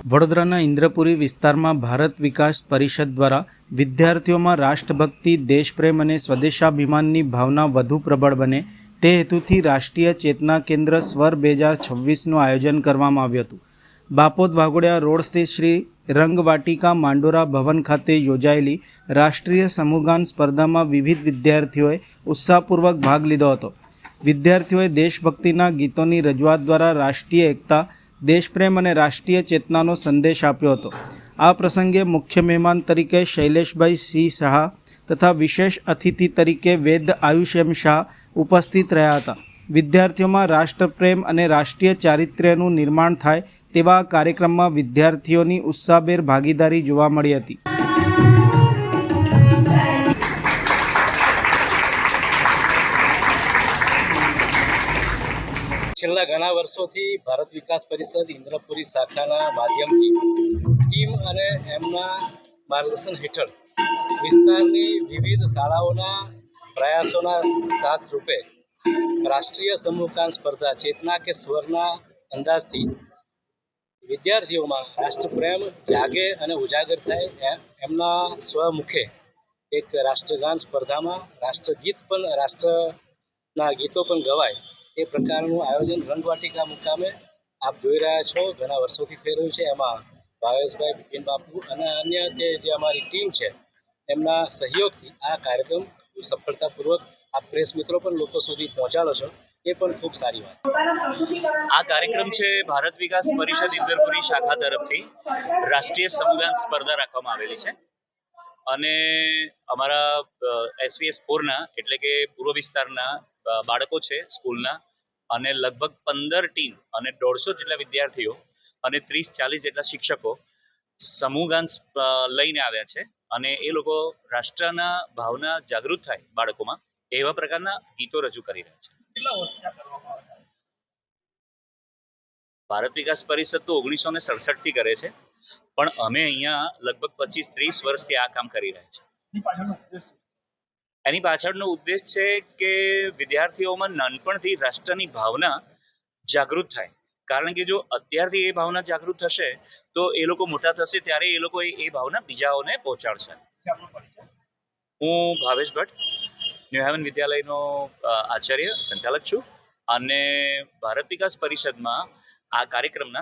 વડોદરાના ઇન્દ્રપુરી વિસ્તારમાં ભારત વિકાસ પરિષદ દ્વારા વિદ્યાર્થીઓમાં રાષ્ટ્રભક્તિ, દેશપ્રેમ અને સ્વદેશાભિમાનની ભાવના વધુ પ્રબળ બને તે હેતુથી રાષ્ટ્રીય ચેતના કેન્દ્ર સ્વર 2026નું આયોજન કરવામાં આવ્યું હતું. બાપોદ વાઘોડિયા રોડ સ્થિત શ્રી રંગવાટિકા માંડોરા ભવન ખાતે યોજાયેલી રાષ્ટ્રીય સમૂહગાન સ્પર્ધામાં વિવિધ વિદ્યાર્થીઓએ ઉત્સાહપૂર્વક ભાગ લીધો હતો. વિદ્યાર્થીઓએ દેશભક્તિના ગીતોની રજૂઆત દ્વારા રાષ્ટ્રીય એકતા, દેશપ્રેમ અને રાષ્ટ્રીય ચેતનાનો સંદેશ આપ્યો હતો. આ પ્રસંગે મુખ્ય મહેમાન તરીકે શૈલેષભાઈ સિંહ શાહ તથા વિશેષ અતિથિ તરીકે વૈદ્ય આયુષ શાહ ઉપસ્થિત રહ્યા હતા. વિદ્યાર્થીઓમાં રાષ્ટ્રપ્રેમ અને રાષ્ટ્રીય ચારિત્ર્યનું નિર્માણ થાય તેવા આ કાર્યક્રમમાં વિદ્યાર્થીઓની ઉત્સાહભેર ભાગીદારી જોવા મળી હતી. છેલ્લા ઘણા વર્ષોથી ભારત વિકાસ પરિષદ ઇન્દ્રપુરી શાખાના માધ્યમથી ટીમ અને એમના માર્ગદર્શન હેઠળ વિસ્તારની વિવિધ શાળાઓના પ્રયાસોના સાથ રૂપે રાષ્ટ્રીય સમૂહગાન સ્પર્ધા ચેતના કે સ્વરના અંદાજથી વિદ્યાર્થીઓમાં રાષ્ટ્રપ્રેમ જાગે અને ઉજાગર થાય એમના સ્વમુખે એક રાષ્ટ્રગાન સ્પર્ધામાં રાષ્ટ્રના ગીતો પણ ગવાય એ પ્રકારનું આયોજન રંગવાટિકા મુકામે આપ જોઈ રહ્યા છો ઘણા વર્ષોથી થઈ રહ્યું છે. એમાં ભાવેશભાઈ, બિપિન બાપુ અને અન્ય જે અમારી ટીમ છે એમના સહયોગથી આ કાર્યક્રમ સફળતાપૂર્વક આ પ્રેસ મિત્રો પણ લોકો સુધી પહોંચાડો છો એ પણ ખૂબ સારી વાત. આ કાર્યક્રમ છે ભારત વિકાસ પરિષદ ઇન્દ્રપુરી શાખા તરફથી રાષ્ટ્રીય સમૂહગાન સ્પર્ધા રાખવામાં આવેલી છે અને અમારા એસવીએસ 4ના એટલે કે પૂર્વ વિસ્તારના બાળકો છે સ્કૂલના અને લગભગ 15 ટીમ અને 150 જેટલા વિદ્યાર્થીઓ અને 30-40 જેટલા શિક્ષકો સમૂહગાન લઈને આવ્યા છે અને એ લોકો રાષ્ટ્રના ભાવના જાગૃત થાય બાળકોમાં એવા પ્રકારના ગીતો રજૂ કરી રહ્યા છે. ભારત વિકાસ પરિષદ તો 1967 થી કરે છે પણ અમે અહીંયા લગભગ 25-30 વર્ષથી આ કામ કરી રહ્યા છીએ. એની પાછળનો ઉદ્દેશ છે કે વિદ્યાર્થીઓમાં નાનપણથી રાષ્ટ્રની ભાવના જાગૃત થાય, કારણ કે જો અત્યારથી એ ભાવના જાગૃત થશે તો એ લોકો મોટા થશે ત્યારે એ લોકો એ ભાવના બીજાઓને પહોંચાડશે. હું ભાવેશ ભટ્ટ, ન્યૂ હેવન વિદ્યાલયનો આચાર્ય સંચાલક છું અને ભારત વિકાસ પરિષદમાં આ કાર્યક્રમના